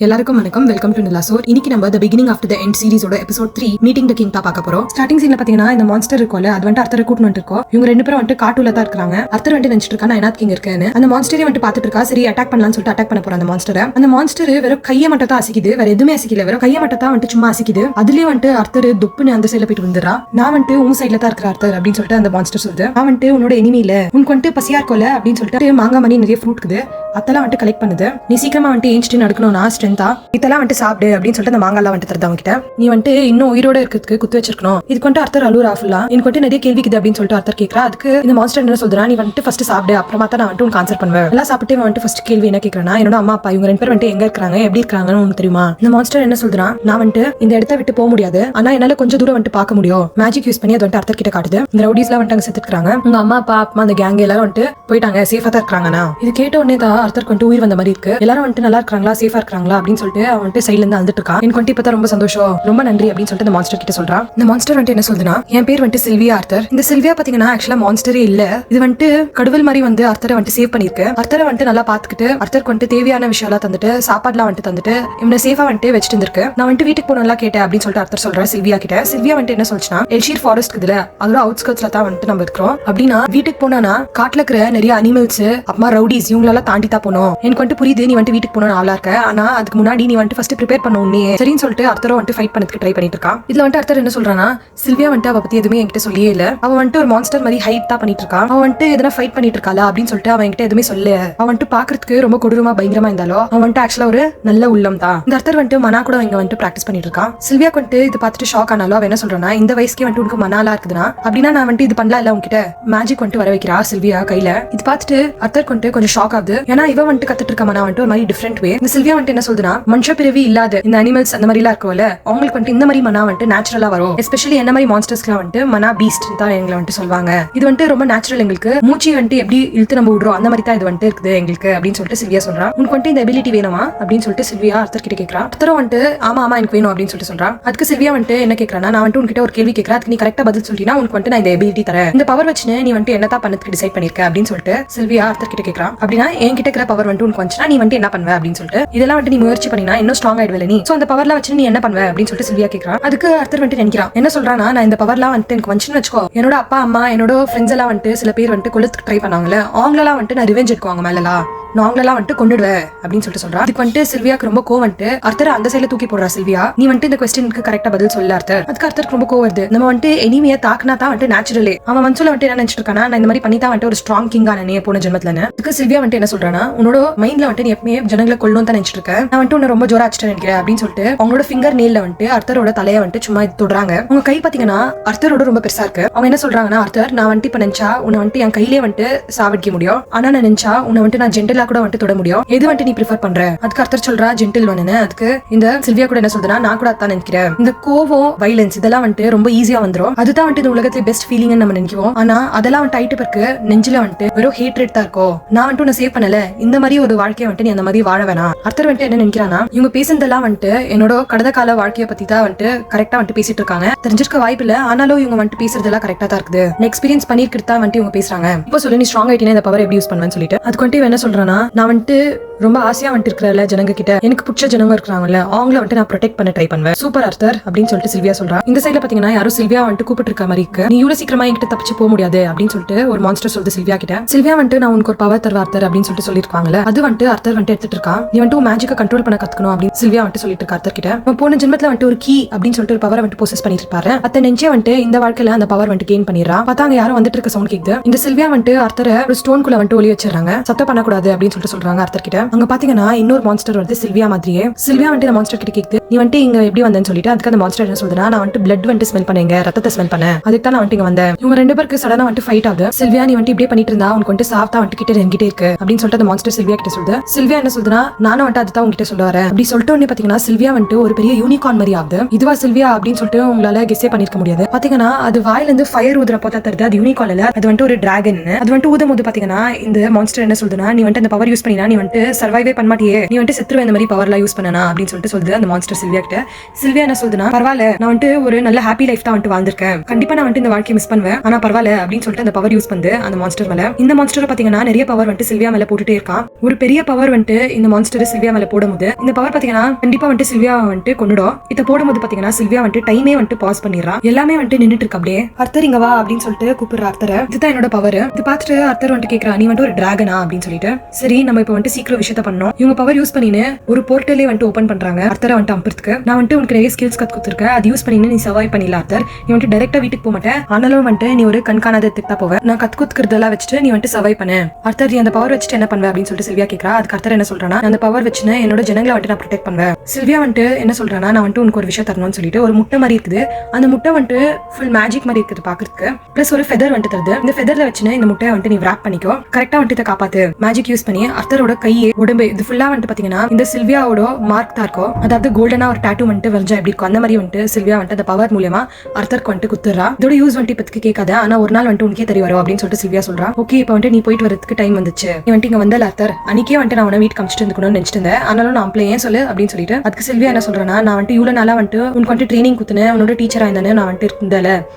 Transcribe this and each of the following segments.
எல்லாருக்கும் வணக்கம். Welcome to நிலாசோர். இன்னைக்கு நம்ம the beginning of the end சீரிஸோட எபிசோட் 3 மீட்டிங் தி கிங் தான் பார்க்க போறோம். ஸ்டார்டிங் சீன்ல பாத்தீங்கன்னா இந்த மான்ஸ்டர் இருக்கும்ல, அது வந்து அர்த்தரை கூட்டு வந்து இருக்கோம். இவங்க ரெண்டு பேரும் வந்து காட்டுல தான் இருக்காங்க. அர்த்தர் வந்து நினைச்சிட்டு இருக்கா நான் கிங் இருக்கேன்னு. அந்த மான்ஸ்டரே வந்து பாத்துட்டு இருக்கா. சரி அட்டாக் பண்ணலாம்னு சொல்லிட்டு அட்டாக் பண்ண போற அந்த மான்ஸ்டரை. அந்த மான்ஸ்டர் வெறும் கையை மட்டும் தான் அசிக்குது, வேற எதுவுமே அசிக்கல. வெறும் கையை மட்டும் தான் வந்து சும்மா அசிக்குது. அதுலயும் வந்து அர்த்தர் துப்புன்னு அந்த சைட்ல போயிட்டு வந்துடுறா. நான் வந்து உன் சைட்ல தான் இருக்கிற அர்த்தர் அப்படின்னு சொல்லிட்டு அந்த மான்ஸ்டர் சொல்லுது. நான் வந்து உன்னோட எனிமி இல்ல, உனக்கு வந்து பசியா இருக்கோல அப்படின்னு சொல்லிட்டு மாங்காய் மணி நிறைய ஃப்ரூட் இருக்குது அதெல்லாம் வந்து கலெக்ட் பண்ணுது. நீ சீக்கிரமா வந்து ஏஞ்சிட்டு நடக்கணும்னா ஸ்ட்ரென்த்தா இதெல்லாம் வந்து சாப்பிடு அப்படின்னு சொல்லிட்டு அந்த மாங்காலாம் வந்து தருது அவங்ககிட்ட. நீ வந்து இன்னும் உயிரோட இருக்கிறதுக்கு குத்து வச்சிருக்கணும். இதுக்கு வந்து அர்த்தர் அலூரா ஃபுல்லா எனக்கு வந்து நிறைய கேள்விக்குது அப்படின்னு சொல்லிட்டு அர்த்தர் கேட்கறா. அதுக்கு இந்த மான்ஸ்டர் என்ன சொல்றா, நீ வந்து ஃபர்ஸ்ட் சாப்பிடு, அப்புறமா தான் நான் வந்து உனக்கு ஆன்சர் பண்ணுவேன். எல்லாம் சாப்பிட்டு வந்து ஃபர்ஸ்ட் கேள்வி என்ன கேட்கறேன்னா, என்னோட அம்மா அப்பா இவங்க ரெண்டு பேர் வந்து எங்க இருக்காங்க, எப்படி இருக்காங்கன்னு உனக்கு தெரியுமா? இந்த மான்ஸ்டர் என்ன சொல்றா, நான் வந்து இந்த இடத்த விட்டு போக முடியாது, ஆனா என்னால கொஞ்சம் தூரம் வந்து பார்க்க முடியும். மேஜிக் யூஸ் பண்ணி அது வந்து அர்த்தர் கிட்ட காட்டுது. இந்த ரவுடிஸ்லாம் வந்து அங்க செத்துக்கிறாங்க. உங்க அம்மா அப்பா அந்த கேங் எல்லாரும் வந்து போயிட்டாங்க, சேஃபா தான் இருக்காங்கன்னா. இது கேட்ட உடனே தான் அர்த்தருக்கு வந்து உயிர் வந்த மாதிரி இருக்கு. எல்லாரும் வந்து நல்லா இருக்காங்களா, சேஃபா இருக்காங்களா அப்படின்னு சொல்லிட்டு அவன் வந்து சைட்ல இருந்து வந்துட்டு இருக்கா. எனக்கு வந்து இப்பதான் ரொம்ப சந்தோஷம், ரொம்ப நன்றி அப்படின்னு சொல்லிட்டு இந்த மான்ஸ்டர் கிட்ட சொல்றா. இந்த மான்ஸ்டர் வந்து என்ன சொல்லுதுன்னா, என் பேர் வந்து சில்வியா அர்த்தர். இந்த சில்வியா பாத்தீங்கன்னா ஆக்சுவலா மான்ஸ்டரே இல்ல, இது வந்து கடவுள் மாதிரி வந்து அர்த்தரை வந்து சேவ் பண்ணிருக்கு. அர்த்தரை வந்து நல்லா பாத்துக்கிட்டு அர்த்தருக்கு வந்து தேவையான விஷயம் எல்லாம் தந்துட்டு சாப்பாடுலாம் வந்து தந்துட்டு இவனை சேஃபா வந்து வச்சுட்டு இருந்திருக்கு. நான் வந்து வீட்டுக்கு போனலாம் கேட்டேன் அப்படின்னு சொல்லிட்டு அர்த்தர் சொல்றா சில்வியா கிட்ட. சில்வியா வந்து என்ன சொல்லுச்சுன்னா, எல்ஷீர் ஃபாரஸ்ட் இதுல அதோட அவுட்ஸ்கர்ட்ஸ்ல தான் வந்து நம்ம இருக்கிறோம். அப்படின்னா வீட்டுக்கு போனா காட்டுல இருக்கிற நிறைய அனிமல்ஸ் அப்புறமா ரவுடிஸ் இவங்களெல்லாம் தாண்டி தான் போனோம். எனக்கு வந்து புரியுது நீ வந்து வீட்டுக்கு போன ஆளா இருக்க, ஆனா அதுக்கு முன்னாடி நீ வந்து ஃபர்ஸ்ட் ப்ரிப்பேர் பண்ண உடனே சரின்னு சொல்லிட்டு அர்த்தரை வந்து ஃபைட் பண்ணதுக்கு ட்ரை பண்ணிட்டு இருக்கா. இதுல வந்து அர்த்தர் என்ன சொல்றானா, சில்வியா வந்து அவ பத்தி எதுவுமே என்கிட்ட சொல்லியே இல்ல, அவ வந்து ஒரு மான்ஸ்டர் மாதிரி ஹைட் தான் பண்ணிட்டு இருக்கா, அவ வந்து எதனா ஃபைட் பண்ணிட்டு இருக்காளா அப்படின்னு சொல்லிட்டு அவன் என்கிட்ட எதுவுமே சொல்ல. அவன் வந்து பாக்குறதுக்கு ரொம்ப கொடூரமா பயங்கரமா இருந்தாலும் அவன் வந்து ஆக்சுவலா ஒரு நல்ல உள்ளம் தான். இந்த அர்த்தர் வந்து மனா கூட இங்க வந்து பிராக்டிஸ் பண்ணிட்டு இருக்கான். சில்வியா வந்து இது பார்த்துட்டு ஷாக் ஆனாலும் அவ என்ன சொல்றானா, இந்த வயசுக்கே வந்து உனக்கு மனாலா இருக்குதுன்னா அப்படின்னா நான் வந்து இது பண்ணலாம் இல்ல உங்ககிட்ட மேஜிக் வந்து வர வைக்கிறா சில்வியா கையில. இது பார்த்துட்டு அர்த்தருக்கு வந்து கொஞ்சம் ஷாக் ஆகுது. ஏன்னா இவ வந்து கத்துட்டு இருக்க மனா வந்து ஒரு மாதிரி டிஃப்ரெண்ட் வே. இந்த சில்வியா வந்து என்ன சொல்றா, மனுஷ பிறவி இல்லாத இந்த அனிமல்ஸ் அந்த மாதிரி எல்லாம் இருக்கும்ல, அவங்களுக்கு வந்து இந்த மாதிரி மனா வந்து நேச்சுரலா வரும். எஸ்பெஷலி என்ன மாதிரி மான்ஸ்டர்ஸ்லாம் வந்து மனா பீஸ்ட் தான் எங்களை வந்து சொல்லுவாங்க. இது வந்து ரொம்ப நேச்சுரல், எங்களுக்கு மூச்சு வந்து எப்படி இழுத்து நம்ம விடுறோம் அந்த மாதிரி தான் இது வந்து இருக்குது எங்களுக்கு அப்படின்னு சொல்லிட்டு சில்வியா சொல்றா. உனக்கு வந்து இந்த எபிலிட்டி வேணுமா அப்படின்னு சொல்லிட்டு சில்வியா அர்த்தர் கிட்ட கேட்கறா. அர்த்தரும் வந்து ஆமா ஆமா எனக்கு வேணும் அப்படின்னு சொல்லிட்டு சொல்றா. அதுக்கு சில்வியா வந்து என்ன கேட்கறானா, நான் வந்து உன்கிட்ட ஒரு கேள்வி கேட்கறேன், அதுக்கு நீ கரெக்டா பதில் சொல்லிட்டீனா உனக்கு வந்து நான் இந்த எபிலிட்டி தரேன், இந்த பவர் வச்சு நீ வந்து என்னதான் பண்ணதுக்கு டிசைட் பண்ணிருக்க அப்படின்னு சொல்லிட்டு சில்வியா அர்த்தர் கிட்ட கேட்கறா. அப்படின்னா என்கிட்ட இருக்கிற பவர் வந்து உனக்கு வந்துச்சுன்னா நீ வந்து என்ன பண்ணுவ அப்படின்னு சொல்லிட்டு, இதெல்லாம் வந்து நீ முயற்சி பண்ணினா இன்னும் ஸ்ட்ராங் ஆயிடுவல நீ, சோ அந்த பவர்லாம் வச்சு நீ என்ன பண்ணுவ அப்படின்னு சொல்லிட்டு சில்வியா கேட்கறா. அதுக்கு அர்த்தர் வந்து நினைக்கிறான். என்ன சொல்றானா, நான் இந்த பவர்லாம் வந்து எனக்கு வந்துச்சுன்னு வச்சுக்கோ, என்னோட அப்பா அம்மா என்னோட ஃப்ரெண்ட்ஸ் எல்லாம் வந்து சில பேர் வந்து கொல்லுறதுக்கு ட்ரை பண்ணாங்கல்ல, அவங்களெல்லாம் வந்து நான் ரிவெஞ்ச் எடுக்குவாங்க மேலலாம், நாங்களெல்லாம் வந்து கொண்டுடுவேன் அப்படின்னு சொல்லிட்டு சொல்றா. அதுக்கு வந்து சில்வியாக்கு ரொம்ப கோவம் வந்து அர்த்தர் அந்த சைட்ல தூக்கி போடுறா. சில்வியா நீ வந்து இந்த கொஸ்டினுக்கு கரெக்டா பதில் சொல்ல அர்த்தர். அதுக்கு அர்த்தருக்கு ரொம்ப கோவம் வருது. நம்ம வந்து எனிமியை தாக்குனா தான் வந்து நேச்சுரலே, அவன் மனசுல வந்து என்ன நினைச்சிட்டு இருக்கானா, நான் இந்த மாதிரி பண்ணி தான் வந்து ஒரு ஸ்ட்ராங் கிங்கா நீ போன ஜென்மத்துலன்னு. அதுக்கு சில்வியா வந்து என்ன சொல்றானா, உன்னோட மைண்ட்ல வந்து நீ எப்பவுமே ஜனங்களை கொல்லணும் தான் நினைச்சிட்டு இருக்க, நான் வந்து உன்னை ரொம்ப ஜோரா அடிச்சிட்டு நினைக்கிறேன் அப்படின்னு சொல்லிட்டு அவங்களோட ஃபிங்கர் நேல்ல வந்து அர்த்தரோட தலையை வந்து சும்மா தொடுறாங்க. உங்க கை பாத்தீங்கன்னா அர்த்தரோட ரொம்ப பெருசா இருக்கு. அவங்க என்ன சொல்றாங்கன்னா, அர்த்தர் நான் வந்து இப்ப நினைச்சா உன்னை வந்து என் கையிலே வந்து சாவடிக்க முடியும், ஆனா நான் நினைச்சா உன்னை வந்து நான் ஜென்டலா கூட வந்து தொட முடியும், எது வந்து நீ ப்ரிஃபர் பண்ற? அதுக்கு அர்த்தர் சொல்றா ஜென்டில் ஒன்னு. அதுக்கு இந்த சில்வியா கூட என்ன சொல்றா, நான் கூட அதான் நினைக்கிறேன், இந்த கோவம் வயலன்ஸ் இதெல்லாம் வந்து ரொம்ப ஈஸியா வந்துரும், அதுதான் வந்து இந்த உலகத்துல பெஸ்ட் ஃபீலிங் நம்ம நினைக்குவோம், ஆனா அதெல்லாம் வந்து டைட்டு பிறகு நெஞ்சில வந்து வெறும் ஹேட்ரேட் தான் இருக்கும். நான் வந்து உன்னை சேவ் பண்ணல, இந்த மாதிரி ஒரு வாழ்க்கையை வந்து நீ அந்த மாதிரி வாழ வேணாம். அர்த்தர் வந்து என்ன நினைக்கிறானா, இவங்க பேசுனதெல்லாம் வந்து என்னோட கடந்த கால வாழ்க்கையை பத்தி தான் வந்து கரெக்டா வந்து பேசிட்டு இருக்காங்க, தெரிஞ்சிருக்க வாய்ப்பு இல்ல, ஆனாலும் இவங்க வந்து பேசுறதெல்லாம் கரெக்டா தான் இருக்குது, எக்ஸ்பீரியன்ஸ் பண்ணிருக்கிறதா வந்து இவங்க பேசுறாங்க. இப்போ சொல்லி நீ ஸ்ட்ராங் ஆயிட்டீங்கன்னா இந்த பவர் எப்படி யூஸ் பண்ணுவேன்னு சொல்லிட்டு அதுக்கு வந்து என்ன சொல்றானா, நான் வந்து ரொம்ப ஆசையா வந்துட்டு இருக்கிற ஜனங்க கிட்ட எனக்கு பிடிச்ச ஜனங்க இருக்காங்கல்ல அவங்கள வந்து நான் ப்ரொடெக்ட் பண்ண ட்ரை பண்ணுவேன். சூப்பர் அர்த்தர் அப்படின்னு சொல்லிட்டு சில்வியா சொல்றா. இந்த சைட்ல பாத்தீங்கன்னா யாரும் சில்வியா வந்து கூப்பிட்டு இருக்க மாதிரி இருக்கு. நீ இவ்வளவு சீக்கிரமா என்கிட்ட தப்பிச்சு போக முடியாது அப்படின்னு சொல்லிட்டு ஒரு மான்ஸ்டர் சொல்லுது சில்வியா கிட்ட. சில்வியா வந்து நான் உனக்கு ஒரு பவர் தருவா அர்த்தர் அப்படின்னு சொல்லிட்டு சொல்லிருக்காங்கல்ல, அது வந்து அர்த்தர் வந்து எடுத்துட்டு இருக்கான். நீ வந்து மேஜிக்கை கண்ட்ரோல் பண்ண கத்துக்கணும் அப்படின்னு சில்வியா வந்து சொல்லிட்டு இருக்கா அர்த்தர் கிட்ட. நம்ம போன ஜென்மத்துல வந்து ஒரு கீ அப்படின்னு சொல்லிட்டு ஒரு பவரை வந்து பொசஸ் பண்ணிட்டு இருப்பாரு. அத்த நெஞ்சே வந்து இந்த வாழ்க்கையில அந்த பவர் வந்து கெயின் பண்ணிடுறா. பார்த்தா அங்க யாரும் வந்துட்டு இருக்க சவுண்ட் கேக்குது. இந்த சில்வியா வந்து அர்த்தரை ஒரு ஸ்டோன் குள்ள வந்து ஒளி வச்சிடறாங்க, சத்தம் பண்ணக்கூடாது அப்படின்னு சொல்லிட்டு சொல்றாங்க அர்த்தர் கிட்ட. அங்க பாத்தீங்கன்னா இன்னொரு மான்ஸ்டர் வந்து சில்வியா மாதிரியே. சில்வியா வந்து இந்த மான்ஸ்டர் கிட்ட கேக்குது, நீ வந்து இங்க எப்படி வந்தேன்னு சொல்லிட்டு. அதுக்கு அந்த மான்ஸ்டர் என்ன சொல்றா, நான் வந்து பிளட் வந்து ஸ்மெல் பண்ணேங்க, ரத்தத்தை ஸ்மெல் பண்ணேன், அதுக்கு தான் நான் வந்து இங்க வந்தேன். இவங்க ரெண்டு பேருக்கு சடனா வந்து ஃபைட் ஆகுது. சில்வியா நீ வந்து இப்படியே பண்ணிட்டு இருந்தா உனக்கு வந்து சாஃப்டா வந்து கிட்ட என்கிட்ட இருக்கு அப்படின்னு சொல்லிட்டு அந்த மான்ஸ்டர் சில்வியா கிட்ட சொல்லுது. சில்வியா என்ன சொல்றா, நானும் வந்து அதுதான் உங்ககிட்ட சொல்ல வரேன் அப்படி சொல்லிட்டு உடனே பாத்தீங்கன்னா சில்வியா வந்து ஒரு பெரிய யூனிகார்ன் மாதிரி ஆகுது. இதுவா சில்வியா அப்படின்னு சொல்லிட்டு உங்களால கெஸ்ஸே பண்ணிருக்க முடியாது. பாத்தீங்கன்னா அது வாயில இருந்து ஃபயர் ஊதுற போதா தருது, அது யூனிகார்ன் இல்ல, அது வந்து ஒரு டிராகன். அது வந்து ஊதும் போது பாத்தீங்கன்னா இந்த மான்ஸ்டர் என்ன சொல்றா, நீ வந்து அந்த அந்த பவர் யூஸ் பண்ணினா நீ வந்துட்டு சர்வைவே பண்ண மாட்டியே, நீ வந்துட்டு செத்துருவே இந்த மாதிரி பவர்லாம் யூஸ் பண்ணனா அப்படின்னு சொல்லிட்டு சொல்லுது அந்த மான்ஸ்டர் சில்வியா கிட்ட. சில்வியா என்ன சொல்லுதுன்னா, பரவாயில்ல, நான் வந்துட்டு ஒரு நல்ல ஹாப்பி லைஃப் தான் வந்துட்டு வாழ்ந்திருக்கேன், கண்டிப்பா நான் வந்துட்டு இந்த வாழ்க்கையை மிஸ் பண்ணுவேன், ஆனா பரவாயில்ல அப்படின்னு சொல்லிட்டு அந்த பவர் யூஸ் பண்ணுது அந்த மான்ஸ்டர் மேல. இந்த மான்ஸ்டர் பாத்தீங்கன்னா நிறைய பவர் வந்துட்டு சில்வியா மேல போட்டுட்டே இருக்கான். ஒரு பெரிய பவர் வந்துட்டு இந்த மான்ஸ்டர் சில்வியா மேல போடும்போது இந்த பவர் பாத்தீங்கன்னா கண்டிப்பா வந்துட்டு சில்வியா வந்துட்டு கொண்டுடும். இத போடும்போது பாத்தீங்கன்னா சில்வியா வந்துட்டு டைமே வந்துட்டு பாஸ் பண்ணிடுறான். எல்லாமே வந்துட்டு நின்னுட்டு இருக்கு. அப்படியே அர்த்தர் இங்க வா அப்படின்னு சொல்லிட்டு கூப்பிடுற அர்த்தரை. இதுதான் என்னோட பவர். இது பார்த்துட்டு அர்த்தர் வந்துட்டு கேக்குறா, நீ வந்துட்டு ஒரு டிராகனா அப்படின்னு சொல்லிட்டு. சரி, நம்ம இப்ப வந்துட்டு சீக்கிரம் விஷயத்த பண்ணோம். இவங்க பவர் யூஸ் பண்ணின்னு ஒரு போர்ட்டலே வந்துட்டு ஓபன் பண்றாங்க அர்த்தரை வந்துட்டு அம்புறதுக்கு. நான் வந்துட்டு உனக்கு நிறைய ஸ்கில்ஸ் கத்து கொடுத்துருக்கேன், அது யூஸ் பண்ணி நீ சர்வை பண்ணிடல அர்த்தர். நீ வந்துட்டு டைரக்டா வீட்டுக்கு போக மாட்டேன், ஆனாலும் வந்துட்டு நீ ஒரு கண்காணாத திட்டா போவ. நான் கத்து கொடுக்கறதெல்லாம் வச்சுட்டு நீ வந்துட்டு சர்வை பண்ணு அர்த்தர். நீ அந்த பவர் வச்சுட்டு என்ன பண்ணுவ அப்படின்னு சொல்லிட்டு சில்வியா கேக்குறா. அதுக்கு அர்த்தர் என்ன சொல்றானா, அந்த பவர் வச்சுன்னு என்னோட ஜனங்களை வந்துட்டு நான் ப்ரொடெக்ட் பண்ணுவேன். சில்வியா வந்துட்டு என்ன சொல்றானா, நான் வந்துட்டு உனக்கு ஒரு விஷயம் தரணும்னு சொல்லிட்டு ஒரு முட்டை மாதிரி இருக்குது. அந்த முட்டை வந்துட்டு ஃபுல் மேஜிக் மாதிரி இருக்குது பாக்குறதுக்கு. பிளஸ் ஒரு ஃபெதர் வந்துட்டு தருது. இந்த ஃபெதர்ல வச்சுன்னு இந்த முட்டையை வந்துட்டு நீ ராப் பண்ணிக்கோ, கரெக்டா வந்துட்டு இதை காப்பாத்து. மேஜிக் யூஸ் பண்ணி அர்த்தரோட கையே உடம்பு இது ஃபுல்லா வந்துட்டு பாத்தீங்கன்னா இந்த சில்வியாவோட மார்க் தான் இருக்கும். அதாவது கோல்டனா ஒரு டாட்டூ வந்துட்டு வரைஞ்சா எப்படி இருக்கும் அந்த மாதிரி வந்துட்டு சில்வியா வந்துட்டு அந்த பவர் மூலமா அர்த்தருக்கு வந்துட்டு குத்துறா. இதோட யூஸ் வந்துட்டு இப்போதைக்கு கேட்காத, ஆனா ஒரு நாள் வந்துட்டு உனக்கே தெரிய வரும் அப்படின்னு சொல்லிட்டு சில்வியா சொல்றா. ஓகே, இப்போ வந்துட்டு நீ போயிட்டு வரதுக்கு டைம் வந்துச்சு, நீ வந்துட்டு இங்க வந்தல அர்த்தர், அன்னைக்கே வந்துட்டு நான் உன வீட்டுக்கு அமிச்சிட்டு இருக்கணும்னு நினைச்சிட்டு இருந்தேன், ஆனாலும் நான் அப்ளை ஏன் சொல்லு அப்படின்னு சொல்லிட்டு. அதுக்கு சில்வியா என்ன சொல்றேன்னா, நான் வந்துட்டு இவ்வளவு நாளா வந்துட்டு உனக்கு வந்துட்டு ட்ரைனிங் குத்துனேன், உன்னோட டீச்சரா இருந்தானே நான் வந்துட்டு இருந்தல,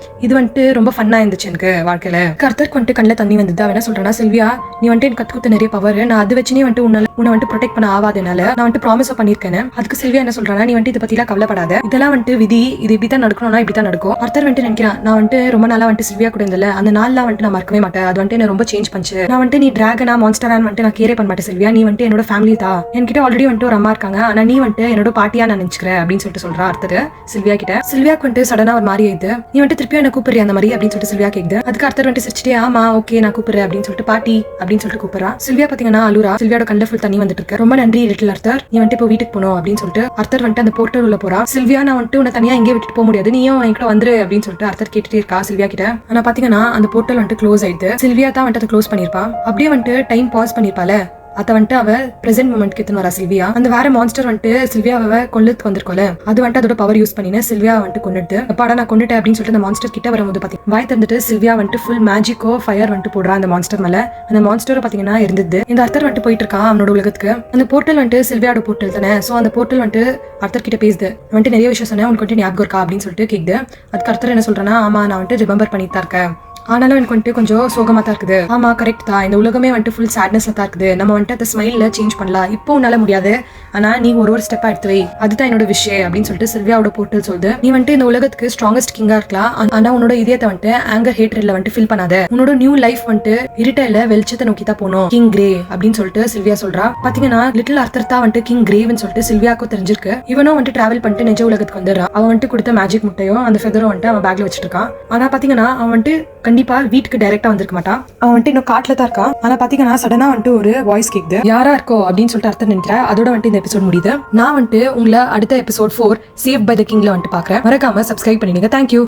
இது வந்துட்டு ரொம்ப ஃபன்னா இருந்துச்சு எனக்கு வாழ்க்கையில. அர்த்தருக்கு வந்துட்டு கண்ணில் தண்ணி வந்தது. அவன் என்ன சொல்றானா, சில்வியா நீ வந்துட்டு எனக்கு கத்து கொடுத்த நிறைய பவர், நான் அது வச்சுனே வந்துட்டு உன்னை வந்துட்டு ப்ரொடெக்ட் பண்ண ஆகாதனால நான் வந்துட்டு ப்ராமிஸ் பண்ணிருக்கேன். அதுக்கு சில்வியா என்ன சொல்றானா, நீ வந்துட்டு இதை பத்திலாம் கவலைப்படாத, இதெல்லாம் வந்துட்டு விதி, இது இப்படி தான் நடக்கணும்னா இப்படி தான் நடக்கும். அர்த்தர் வந்துட்டு நினைக்கிறான், நான் வந்துட்டு ரொம்ப நாளா வந்துட்டு சில்வியா கூட இருந்தல, அந்த நாள்லாம் வந்துட்டு நான் மறக்கவே மாட்டேன், அது வந்துட்டு என்ன ரொம்ப சேஞ்ச் பண்ணிச்சு. நான் வந்துட்டு நீ டிராகனா மான்ஸ்டரான்னு வந்துட்டு நான் கேரே பண்ண மாட்டேன் சில்வியா, நீ வந்துட்டு என்னோட ஃபேமிலி தான், என்கிட்ட ஆல்ரெடி வந்துட்டு ஒரு அம்மா இருக்காங்க, ஆனா நீ வந்துட்டு என்னோட பாட்டியா நான் நினைச்சுக்கிறேன் அப்படின்னு சொல்லிட்டு சொல்றா அர்த்தர் சில்வியா கிட்ட. சில்வியாக்கு வந்துட்டு சடனா ஒரு மாதிரி ஆயிடுது. நீ வந்துட்டு திருப்பியும் என்ன கூப்பிடுறியா அந்த மாதிரி அப்படின்னு சொல்லிட்டு சில்வியா கேக்குது. அதுக்கு அர்த்தர் வந்துட்டு சிரிச்சிட்டே, ஆமா ஓகே நான் கூப்பிடுறேன் அப்படின்னு சொல்லிட்டு பாட்டி அப்படின்னு சொல்லிட்டு கூப்பிடுறா. சில்வியா பாத்தீங்கன்னா அழுரா. சில்வியோட கண்ணில் ஃபுல் தண்ணி வந்துட்டு இருக்கு. ரொம்ப நன்றி லிட்டில் அர்த்தர், நீ வந்துட்டு இப்போ வீட்டுக்கு போகணும் அப்படின்னு சொல்லிட்டு அர்த்தர் வந்துட்டு அந்த போர்ட்டல் உள்ள போறா. சில்வியா நான் வந்துட்டு உன்னை தனியா எங்கேயே விட்டுட்டு போக முடியாது, நீயும் என்கிட்ட வந்துரு அப்படின்னு சொல்லிட்டு அர்த்தர் கேட்டுட்டே இருக்கா சில்வியா கிட்ட. ஆனா பாத்தீங்கன்னா அந்த போர்ட்டல் வந்துட்டு க்ளோஸ் ஆயிடுது. சில்வியா தான் வந்துட்டு அதை க்ளோஸ் பண்ணிருப்பா. அப்படியே வந்துட்டு டைம் பாஸ் பண்ணிருப்பால, அதை வந்துட்டு அவ பிரசன்ட் மூமெண்ட்க்கு எடுத்துன்னு வரா சில்வியா. அந்த வேற மான்ஸ்டர் வந்துட்டு சில்வியாவை கொல்லுக்கு வந்திருக்கோல, அது வந்துட்டு அதோட பவர் யூஸ் பண்ணி சில்வியா வந்துட்டு கொண்டுட்டு அப்பாடா நான் கொண்டுட்டேன் அப்படின்னு சொல்லிட்டு அந்த மான்ஸ்டர் கிட்ட வரும்போது பாத்தீங்கன்னா வாய் தந்துட்டு சில்வியா வந்துட்டு ஃபுல் மேஜிக்கோ ஃபயர் வந்துட்டு போடுறா அந்த மான்ஸ்டர் மேல. அந்த மான்ஸ்டர் பாத்தீங்கன்னா இருந்தது. இந்த அர்த்தர் வந்துட்டு போயிட்டு இருக்கா அவனோட உலகத்துக்கு. அந்த போர்ட்டல் வந்துட்டு சில்வியாவோட போர்ட்டல் தானே, சோ அந்த போர்ட்டல் வந்துட்டு அர்த்தர் கிட்ட பேசுது. வந்துட்டு நிறைய விஷயம் சொன்னேன், உனக்கு வந்துட்டு ஞாபகம் இருக்கா அப்படின்னு சொல்லிட்டு கேக்குது. அதுக்கு அர்த்தர் என்ன சொல்றேன்னா, ஆமா நான் வந்துட்டு ரிமெம்பர் பண்ணிட்டு தான் இருக்கேன், ஆனாலும் எனக்கு வந்துட்டு கொஞ்சம் சோகமா தான் இருக்குது. ஆமா கரெக்ட் தான், இந்த உலகமே வந்துட்டு ஃபுல் சேட்னஸ்ல தான் இருக்குது, நம்ம வந்துட்டு அந்த ஸ்மைல்ல சேஞ்ச் பண்ணலாம், இப்போ உன்னால முடியாது, ஆனா நீ ஒரு ஸ்டெப்பா எடுத்து வை, அதுதான் என்னோட விஷயம் அப்படின்னு சொல்லிட்டு சில்வியாவோட போர்ட்டல் சொல்லுது. நீ வந்துட்டு இந்த உலகத்துக்கு ஸ்ட்ராங்கஸ்ட் கிங்கா இருக்கலாம், ஆனா உன்னோட இதயத்தை வந்துட்டு ஆங்கர் ஹேட்ரட்ல வந்துட்டு ஃபில் பண்ணாத, உன்னோட நியூ லைஃப் வந்துட்டு இருட்டல வெளிச்சத்தை நோக்கி தான் போகணும், கிங் கிரே அப்படின்னு சொல்லிட்டு சில்வியா சொல்றா. பாத்தீங்கன்னா லிட்டில் அர்த்தர் தான் வந்துட்டு கிங் கிரேவ்னு சொல்லிட்டு சில்வியாக்கும் தெரிஞ்சிருக்கு. இவனும் வந்துட்டு டிராவல் பண்ணிட்டு நிஜ உலகத்துக்கு வந்துடுறான். அவன் வந்துட்டு கொடுத்த மேஜிக் முட்டையும் அந்த ஃபெதரும் வந்துட்டு அவன் பேக்ல வச்சிட்டு இருக்கான். ஆனா பாத்தீங்கன்னா அவன் வந்துட்டு கண்டிப்பா வீட்டுக்கு டைரக்டா வந்திருக்க மாட்டான், அவன் வந்துட்டு இன்னும் காட்டுல தான் இருக்கான். ஆனா பாத்தீங்கன்னா சடனா வந்துட்டு ஒரு வாய்ஸ் கேக்குது, யாரா இருக்கோ அப்படின்னு சொல்லிட்டு அர்த்தம் நினைக்கிறேன். அதோட வந்துட்டு இந்த எபிசோட் முடியுது. நான் வந்துட்டு உங்களை அடுத்த எபிசோட் 4 சேவ் பை த கிங்ல வந்துட்டு பாக்குறேன். மறக்காம சப்ஸ்கிரைப் பண்ணிடுங்க. தேங்க்யூ.